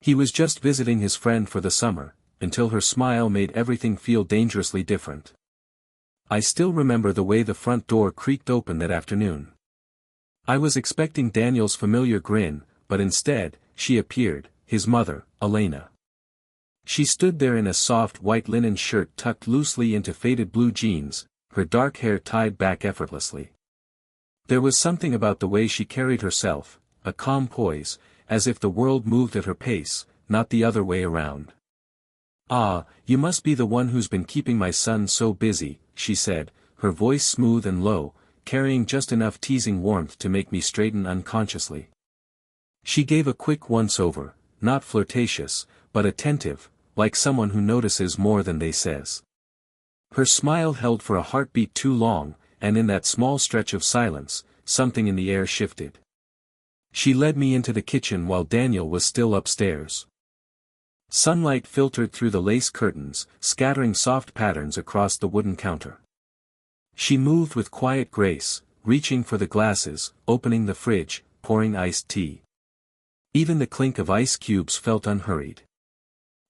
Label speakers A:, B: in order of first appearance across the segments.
A: He was just visiting his friend for the summer, until her smile made everything feel dangerously different. I still remember the way the front door creaked open that afternoon. I was expecting Daniel's familiar grin, but instead, she appeared, his mother, Elena. She stood there in a soft white linen shirt tucked loosely into faded blue jeans, her dark hair tied back effortlessly. There was something about the way she carried herself, a calm poise, as if the world moved at her pace, not the other way around. "Ah, you must be the one who's been keeping my son so busy," she said, her voice smooth and low, carrying just enough teasing warmth to make me straighten unconsciously. She gave a quick once-over, not flirtatious, but attentive, like someone who notices more than they says. Her smile held for a heartbeat too long, and in that small stretch of silence, something in the air shifted. She led me into the kitchen while Daniel was still upstairs. Sunlight filtered through the lace curtains, scattering soft patterns across the wooden counter. She moved with quiet grace, reaching for the glasses, opening the fridge, pouring iced tea. Even the clink of ice cubes felt unhurried.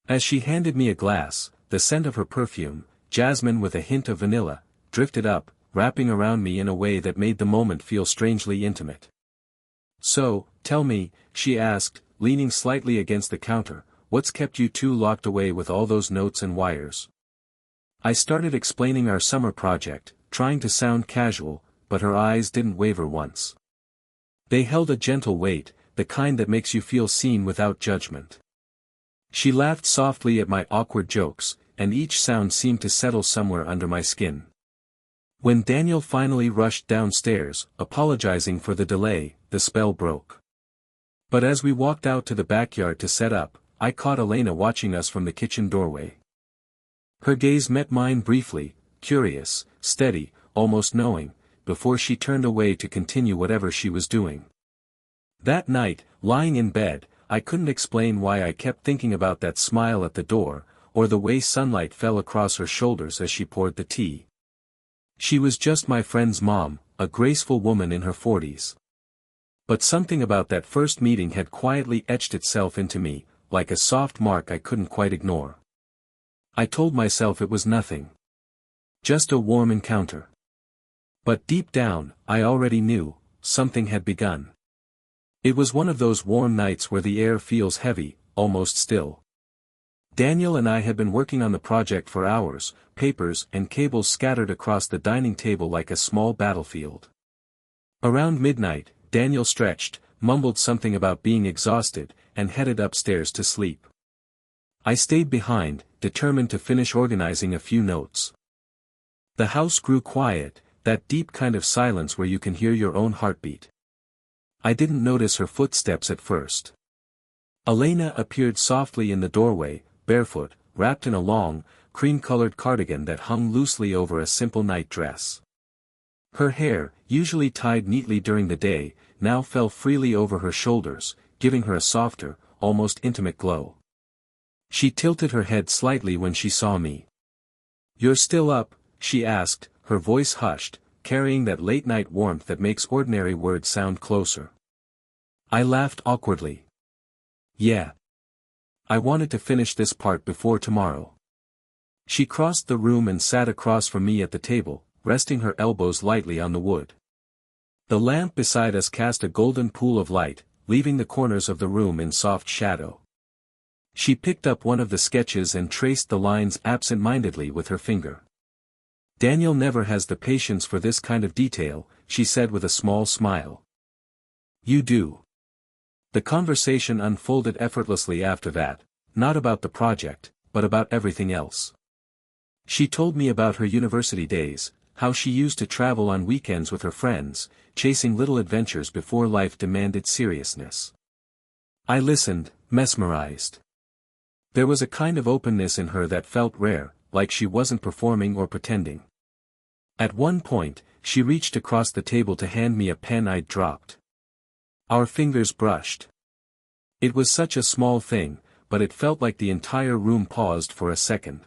A: As she handed me a glass, the scent of her perfume, jasmine with a hint of vanilla, drifted up, wrapping around me in a way that made the moment feel strangely intimate. "So, tell me," she asked, leaning slightly against the counter, "what's kept you two locked away with all those notes and wires?" I started explaining our summer project, trying to sound casual, but her eyes didn't waver once. They held a gentle weight, the kind that makes you feel seen without judgment. She laughed softly at my awkward jokes, and each sound seemed to settle somewhere under my skin. When Daniel finally rushed downstairs, apologizing for the delay, the spell broke. But as we walked out to the backyard to set up, I caught Elena watching us from the kitchen doorway. Her gaze met mine briefly, curious, steady, almost knowing, before she turned away to continue whatever she was doing. That night, lying in bed, I couldn't explain why I kept thinking about that smile at the door, or the way sunlight fell across her shoulders as she poured the tea. She was just my friend's mom, a graceful woman in her 40s. But something about that first meeting had quietly etched itself into me, like a soft mark I couldn't quite ignore. I told myself it was nothing. Just a warm encounter. But deep down, I already knew, something had begun. It was one of those warm nights where the air feels heavy, almost still. Daniel and I had been working on the project for hours, papers and cables scattered across the dining table like a small battlefield. Around midnight, Daniel stretched, mumbled something about being exhausted, and headed upstairs to sleep. I stayed behind, determined to finish organizing a few notes. The house grew quiet, that deep kind of silence where you can hear your own heartbeat. I didn't notice her footsteps at first. Elena appeared softly in the doorway, barefoot, wrapped in a long, cream-colored cardigan that hung loosely over a simple night dress. Her hair, usually tied neatly during the day, now fell freely over her shoulders, giving her a softer, almost intimate glow. She tilted her head slightly when she saw me. "You're still up?" she asked, her voice hushed, carrying that late-night warmth that makes ordinary words sound closer. I laughed awkwardly. "Yeah. I wanted to finish this part before tomorrow." She crossed the room and sat across from me at the table, resting her elbows lightly on the wood. The lamp beside us cast a golden pool of light, leaving the corners of the room in soft shadow. She picked up one of the sketches and traced the lines absent-mindedly with her finger. "Daniel never has the patience for this kind of detail," she said with a small smile. "You do." The conversation unfolded effortlessly after that, not about the project, but about everything else. She told me about her university days, how she used to travel on weekends with her friends, chasing little adventures before life demanded seriousness. I listened, mesmerized. There was a kind of openness in her that felt rare, like she wasn't performing or pretending. At one point, she reached across the table to hand me a pen I'd dropped. Our fingers brushed. It was such a small thing, but it felt like the entire room paused for a second.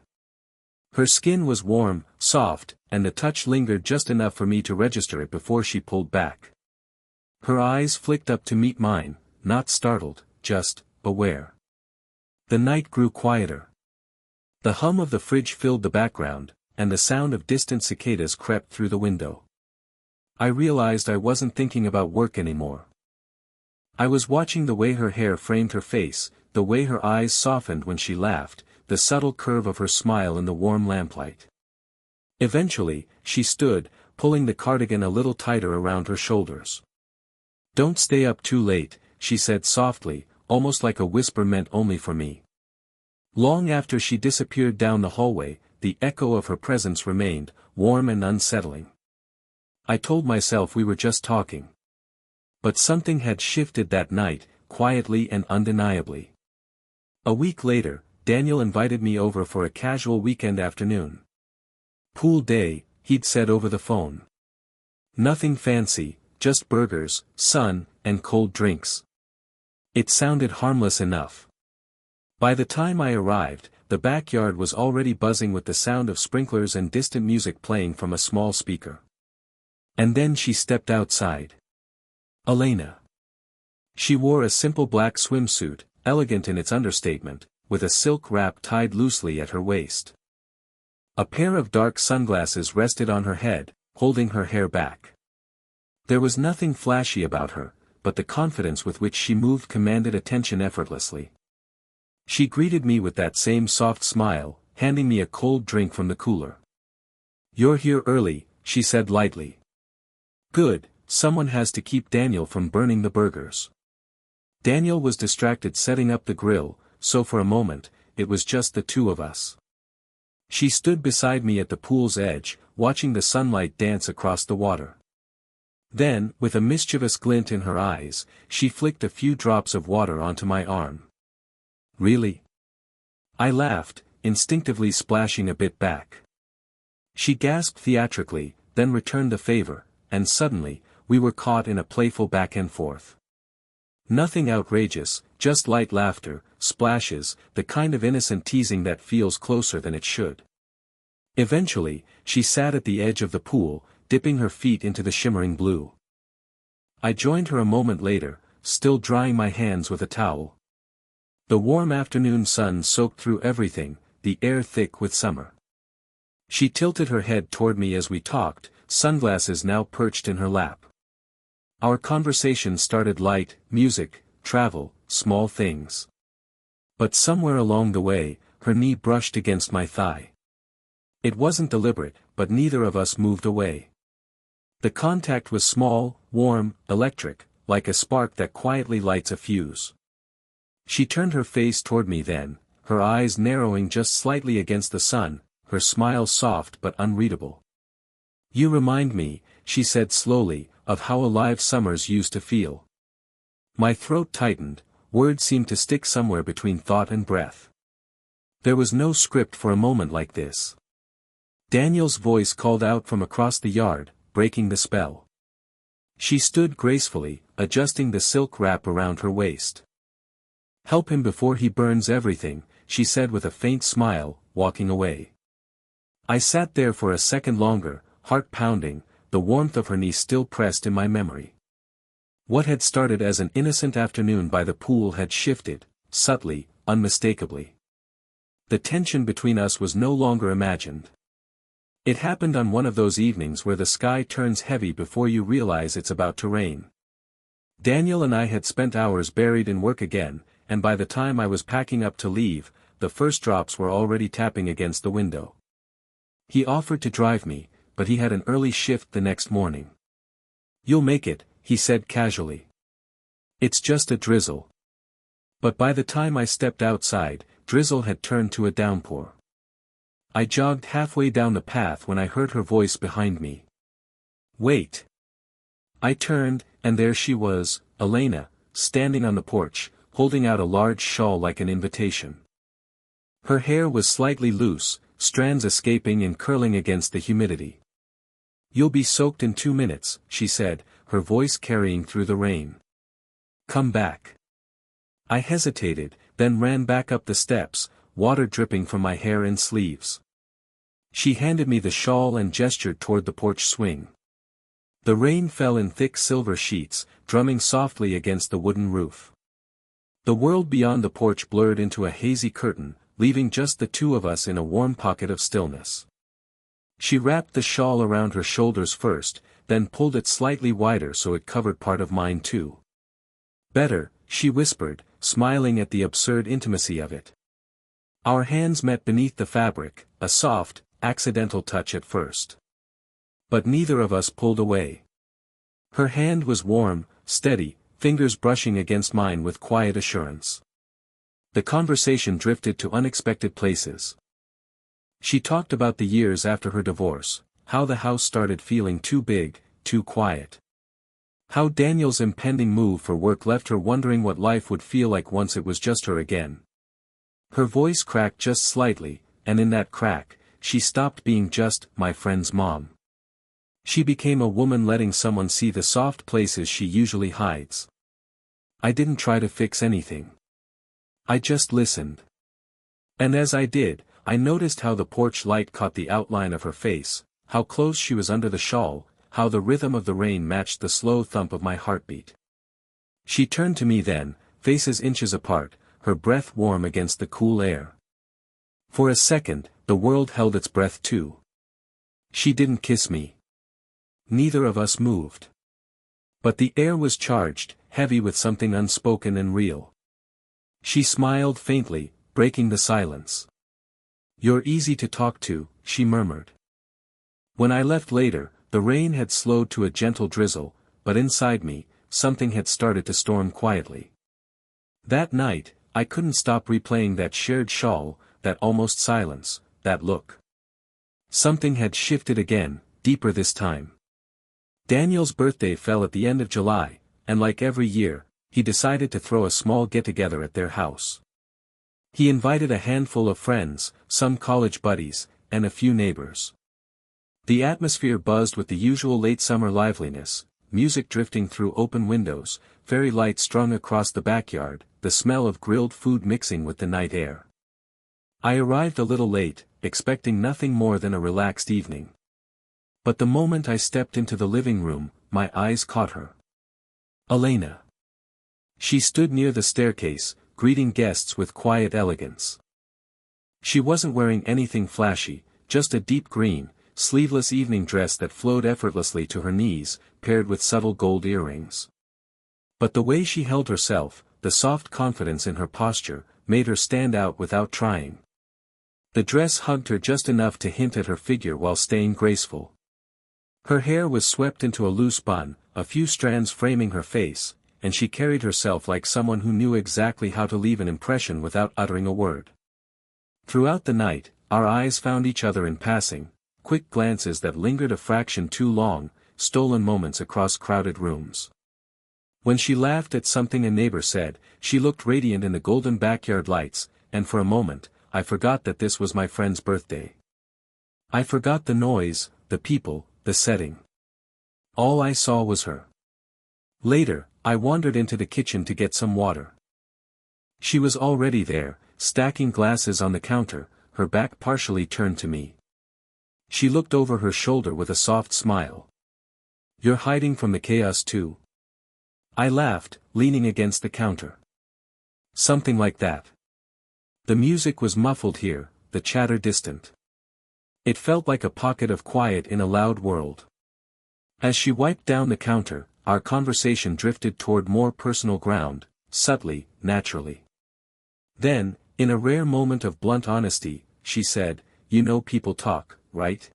A: Her skin was warm, soft, and the touch lingered just enough for me to register it before she pulled back. Her eyes flicked up to meet mine, not startled, just aware. The night grew quieter. The hum of the fridge filled the background, and the sound of distant cicadas crept through the window. I realized I wasn't thinking about work anymore. I was watching the way her hair framed her face, the way her eyes softened when she laughed, the subtle curve of her smile in the warm lamplight. Eventually, she stood, pulling the cardigan a little tighter around her shoulders. "Don't stay up too late," she said softly, almost like a whisper meant only for me. Long after she disappeared down the hallway, the echo of her presence remained, warm and unsettling. I told myself we were just talking. But something had shifted that night, quietly and undeniably. A week later, Daniel invited me over for a casual weekend afternoon. "Pool day," he'd said over the phone. "Nothing fancy, just burgers, sun, and cold drinks." It sounded harmless enough. By the time I arrived, the backyard was already buzzing with the sound of sprinklers and distant music playing from a small speaker. And then she stepped outside. Elena. She wore a simple black swimsuit, elegant in its understatement, with a silk wrap tied loosely at her waist. A pair of dark sunglasses rested on her head, holding her hair back. There was nothing flashy about her, but the confidence with which she moved commanded attention effortlessly. She greeted me with that same soft smile, handing me a cold drink from the cooler. "You're here early," she said lightly. "Good, someone has to keep Daniel from burning the burgers." Daniel was distracted setting up the grill, so for a moment, it was just the two of us. She stood beside me at the pool's edge, watching the sunlight dance across the water. Then, with a mischievous glint in her eyes, she flicked a few drops of water onto my arm. "Really?" I laughed, instinctively splashing a bit back. She gasped theatrically, then returned the favor, and suddenly, we were caught in a playful back and forth. Nothing outrageous, just light laughter, splashes, the kind of innocent teasing that feels closer than it should. Eventually, she sat at the edge of the pool, dipping her feet into the shimmering blue. I joined her a moment later, still drying my hands with a towel. The warm afternoon sun soaked through everything, the air thick with summer. She tilted her head toward me as we talked, sunglasses now perched in her lap. Our conversation started light, music, travel, small things. But somewhere along the way, her knee brushed against my thigh. It wasn't deliberate, but neither of us moved away. The contact was small, warm, electric, like a spark that quietly lights a fuse. She turned her face toward me then, her eyes narrowing just slightly against the sun, her smile soft but unreadable. "You remind me," she said slowly, "of how alive summers used to feel." My throat tightened, words seemed to stick somewhere between thought and breath. There was no script for a moment like this. Daniel's voice called out from across the yard, breaking the spell. She stood gracefully, adjusting the silk wrap around her waist. "Help him before he burns everything," she said with a faint smile, walking away. I sat there for a second longer, heart pounding, the warmth of her knee still pressed in my memory. What had started as an innocent afternoon by the pool had shifted, subtly, unmistakably. The tension between us was no longer imagined. It happened on one of those evenings where the sky turns heavy before you realize it's about to rain. Daniel and I had spent hours buried in work again, and by the time I was packing up to leave, the first drops were already tapping against the window. He offered to drive me, but he had an early shift the next morning. "You'll make it," he said casually. "It's just a drizzle." But by the time I stepped outside, drizzle had turned to a downpour. I jogged halfway down the path when I heard her voice behind me. "Wait." I turned, and there she was, Elena, standing on the porch, holding out a large shawl like an invitation. Her hair was slightly loose, strands escaping and curling against the humidity. "You'll be soaked in 2 minutes," she said, her voice carrying through the rain. "Come back." I hesitated, then ran back up the steps, water dripping from my hair and sleeves. She handed me the shawl and gestured toward the porch swing. The rain fell in thick silver sheets, drumming softly against the wooden roof. The world beyond the porch blurred into a hazy curtain, leaving just the two of us in a warm pocket of stillness. She wrapped the shawl around her shoulders first, then pulled it slightly wider so it covered part of mine too. "Better," she whispered, smiling at the absurd intimacy of it. Our hands met beneath the fabric, a soft, accidental touch at first. But neither of us pulled away. Her hand was warm, steady, fingers brushing against mine with quiet assurance. The conversation drifted to unexpected places. She talked about the years after her divorce, how the house started feeling too big, too quiet. How Daniel's impending move for work left her wondering what life would feel like once it was just her again. Her voice cracked just slightly, and in that crack, she stopped being just my friend's mom. She became a woman letting someone see the soft places she usually hides. I didn't try to fix anything. I just listened. And as I did, I noticed how the porch light caught the outline of her face, how close she was under the shawl, how the rhythm of the rain matched the slow thump of my heartbeat. She turned to me then, faces inches apart, her breath warm against the cool air. For a second, the world held its breath too. She didn't kiss me. Neither of us moved. But the air was charged, heavy with something unspoken and real. She smiled faintly, breaking the silence. "You're easy to talk to," she murmured. When I left later, the rain had slowed to a gentle drizzle, but inside me, something had started to storm quietly. That night, I couldn't stop replaying that shared shawl, that almost silence, that look. Something had shifted again, deeper this time. Daniel's birthday fell at the end of July, and like every year, he decided to throw a small get-together at their house. He invited a handful of friends, some college buddies, and a few neighbors. The atmosphere buzzed with the usual late summer liveliness, music drifting through open windows, fairy lights strung across the backyard, the smell of grilled food mixing with the night air. I arrived a little late, expecting nothing more than a relaxed evening. But the moment I stepped into the living room, my eyes caught her. Elena. She stood near the staircase, greeting guests with quiet elegance. She wasn't wearing anything flashy, just a deep green, sleeveless evening dress that flowed effortlessly to her knees, paired with subtle gold earrings. But the way she held herself, the soft confidence in her posture, made her stand out without trying. The dress hugged her just enough to hint at her figure while staying graceful. Her hair was swept into a loose bun, a few strands framing her face, and she carried herself like someone who knew exactly how to leave an impression without uttering a word. Throughout the night, our eyes found each other in passing, quick glances that lingered a fraction too long, stolen moments across crowded rooms. When she laughed at something a neighbor said, she looked radiant in the golden backyard lights, and for a moment, I forgot that this was my friend's birthday. I forgot the noise, the people, the setting. All I saw was her. Later, I wandered into the kitchen to get some water. She was already there, stacking glasses on the counter, her back partially turned to me. She looked over her shoulder with a soft smile. "You're hiding from the chaos too?" I laughed, leaning against the counter. "Something like that." The music was muffled here, the chatter distant. It felt like a pocket of quiet in a loud world. As she wiped down the counter, our conversation drifted toward more personal ground, subtly, naturally. Then, in a rare moment of blunt honesty, she said, "You know people talk, right?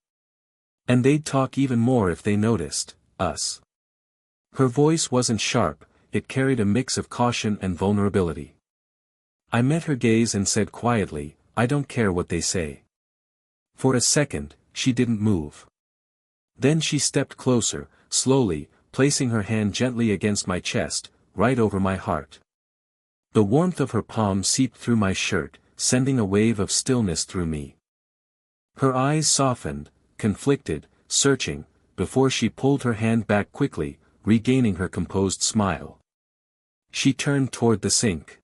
A: And they'd talk even more if they noticed us." Her voice wasn't sharp, it carried a mix of caution and vulnerability. I met her gaze and said quietly, "I don't care what they say." For a second, she didn't move. Then she stepped closer, slowly, placing her hand gently against my chest, right over my heart. The warmth of her palm seeped through my shirt, sending a wave of stillness through me. Her eyes softened, conflicted, searching, before she pulled her hand back quickly, regaining her composed smile. She turned toward the sink.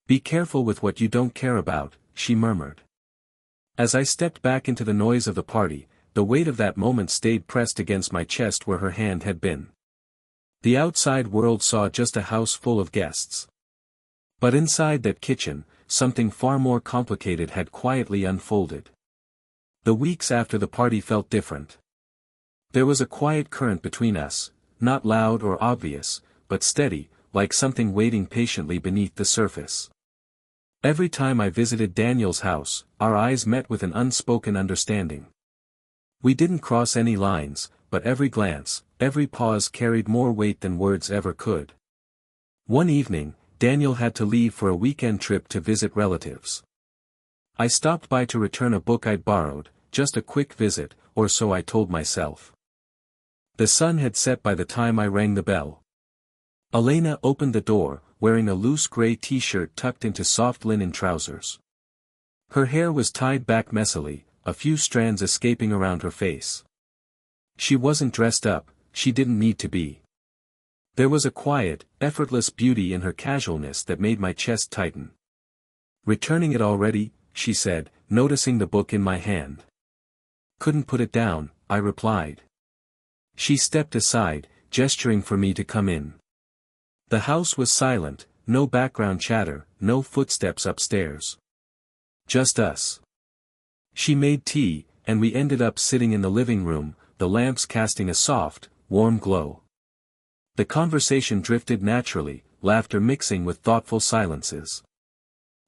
A: "Be careful with what you don't care about," she murmured. As I stepped back into the noise of the party, the weight of that moment stayed pressed against my chest where her hand had been. The outside world saw just a house full of guests. But inside that kitchen, something far more complicated had quietly unfolded. The weeks after the party felt different. There was a quiet current between us, not loud or obvious, but steady, like something waiting patiently beneath the surface. Every time I visited Daniel's house, our eyes met with an unspoken understanding. We didn't cross any lines, but every glance, every pause carried more weight than words ever could. One evening, Daniel had to leave for a weekend trip to visit relatives. I stopped by to return a book I'd borrowed, just a quick visit, or so I told myself. The sun had set by the time I rang the bell. Elena opened the door, wearing a loose gray t-shirt tucked into soft linen trousers. Her hair was tied back messily, a few strands escaping around her face. She wasn't dressed up, she didn't need to be. There was a quiet, effortless beauty in her casualness that made my chest tighten. "Returning it already?" she said, noticing the book in my hand. "Couldn't put it down," I replied. She stepped aside, gesturing for me to come in. The house was silent, no background chatter, no footsteps upstairs. Just us. She made tea, and we ended up sitting in the living room, the lamps casting a soft, warm glow. The conversation drifted naturally, laughter mixing with thoughtful silences.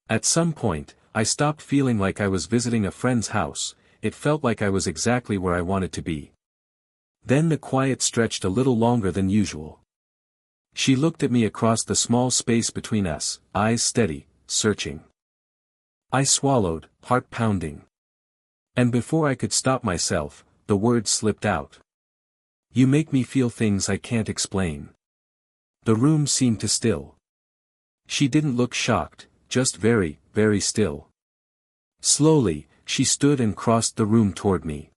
A: At some point, I stopped feeling like I was visiting a friend's house, it felt like I was exactly where I wanted to be. Then the quiet stretched a little longer than usual. She looked at me across the small space between us, eyes steady, searching. I swallowed, heart pounding. And before I could stop myself, the words slipped out. "You make me feel things I can't explain." The room seemed to still. She didn't look shocked, just very, very still. Slowly, she stood and crossed the room toward me.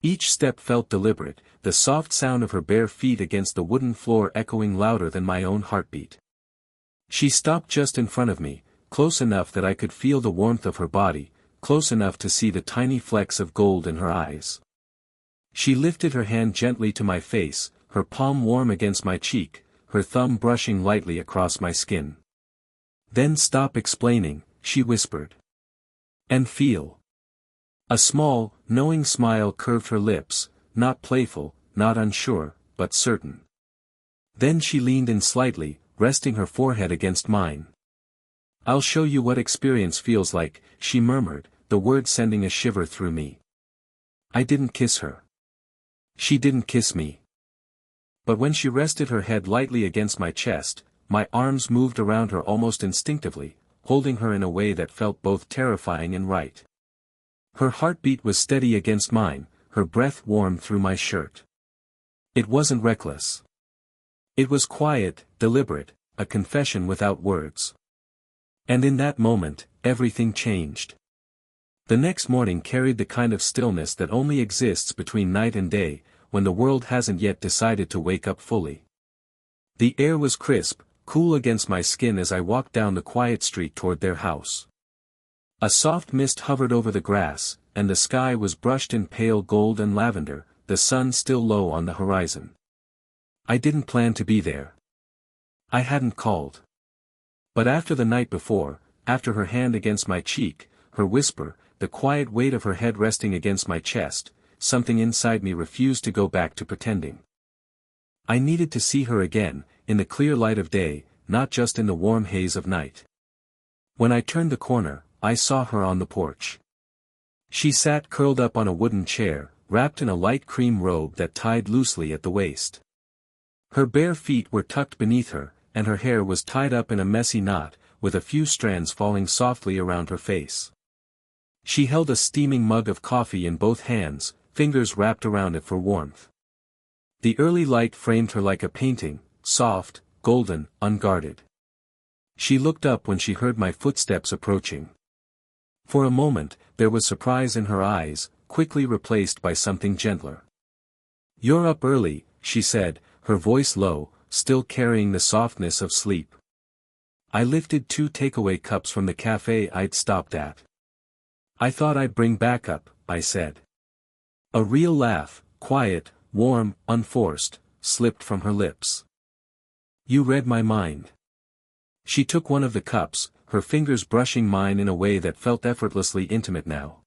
A: Each step felt deliberate, the soft sound of her bare feet against the wooden floor echoing louder than my own heartbeat. She stopped just in front of me, close enough that I could feel the warmth of her body, close enough to see the tiny flecks of gold in her eyes. She lifted her hand gently to my face, her palm warm against my cheek, her thumb brushing lightly across my skin. "Then stop explaining," she whispered. "And feel." A small, knowing smile curved her lips, not playful, not unsure, but certain. Then she leaned in slightly, resting her forehead against mine. "I'll show you what experience feels like," she murmured, the word sending a shiver through me. I didn't kiss her. She didn't kiss me. But when she rested her head lightly against my chest, my arms moved around her almost instinctively, holding her in a way that felt both terrifying and right. Her heartbeat was steady against mine, her breath warm through my shirt. It wasn't reckless. It was quiet, deliberate, a confession without words. And in that moment, everything changed. The next morning carried the kind of stillness that only exists between night and day, when the world hasn't yet decided to wake up fully. The air was crisp, cool against my skin as I walked down the quiet street toward their house. A soft mist hovered over the grass, and the sky was brushed in pale gold and lavender, the sun still low on the horizon. I didn't plan to be there. I hadn't called. But after the night before, after her hand against my cheek, her whisper, the quiet weight of her head resting against my chest, something inside me refused to go back to pretending. I needed to see her again, in the clear light of day, not just in the warm haze of night. When I turned the corner, I saw her on the porch. She sat curled up on a wooden chair, wrapped in a light cream robe that tied loosely at the waist. Her bare feet were tucked beneath her, and her hair was tied up in a messy knot, with a few strands falling softly around her face. She held a steaming mug of coffee in both hands, fingers wrapped around it for warmth. The early light framed her like a painting, soft, golden, unguarded. She looked up when she heard my footsteps approaching. For a moment, there was surprise in her eyes, quickly replaced by something gentler. "You're up early," she said, her voice low, still carrying the softness of sleep. I lifted 2 takeaway cups from the cafe I'd stopped at. "I thought I'd bring backup," I said. A real laugh, quiet, warm, unforced, slipped from her lips. "You read my mind." She took one of the cups, her fingers brushing mine in a way that felt effortlessly intimate now.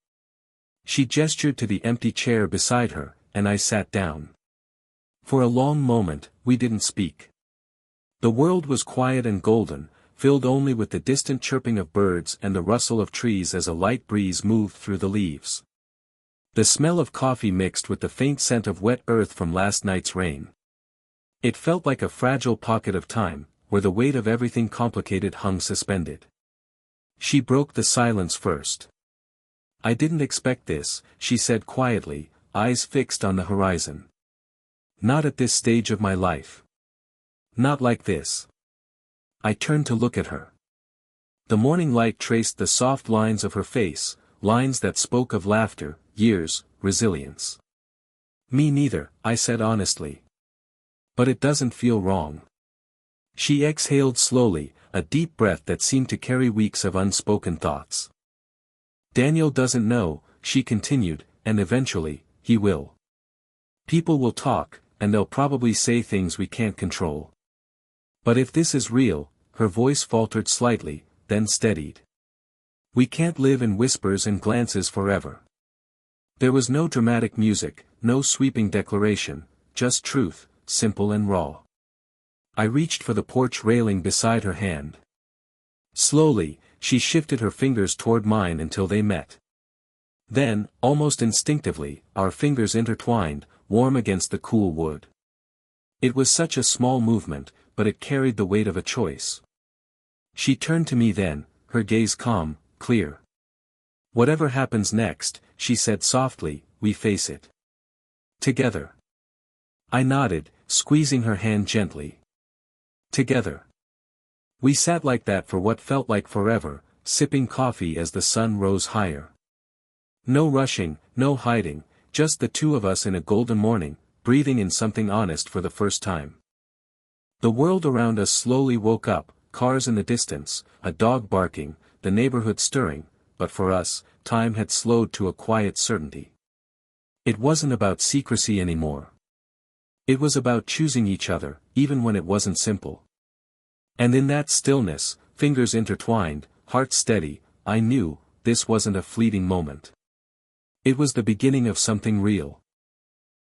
A: She gestured to the empty chair beside her, and I sat down. For a long moment, we didn't speak. The world was quiet and golden, filled only with the distant chirping of birds and the rustle of trees as a light breeze moved through the leaves. The smell of coffee mixed with the faint scent of wet earth from last night's rain. It felt like a fragile pocket of time, where the weight of everything complicated hung suspended. She broke the silence first. "I didn't expect this," she said quietly, eyes fixed on the horizon. "Not at this stage of my life. Not like this." I turned to look at her. The morning light traced the soft lines of her face, lines that spoke of laughter, years, resilience. "Me neither," I said honestly. "But it doesn't feel wrong." She exhaled slowly, a deep breath that seemed to carry weeks of unspoken thoughts. "Daniel doesn't know," she continued, "and eventually, he will. People will talk, and they'll probably say things we can't control. But if this is real," her voice faltered slightly, then steadied. "We can't live in whispers and glances forever." There was no dramatic music, no sweeping declaration, just truth, simple and raw. I reached for the porch railing beside her hand. Slowly, she shifted her fingers toward mine until they met. Then, almost instinctively, our fingers intertwined, warm against the cool wood. It was such a small movement, but it carried the weight of a choice. She turned to me then, her gaze calm, clear. "Whatever happens next," she said softly, "we face it. Together." I nodded, squeezing her hand gently. Together. We sat like that for what felt like forever, sipping coffee as the sun rose higher. No rushing, no hiding, just the two of us in a golden morning, breathing in something honest for the first time. The world around us slowly woke up, cars in the distance, a dog barking, the neighborhood stirring, but for us, time had slowed to a quiet certainty. It wasn't about secrecy anymore. It was about choosing each other, even when it wasn't simple. And in that stillness, fingers intertwined, heart steady, I knew, this wasn't a fleeting moment. It was the beginning of something real.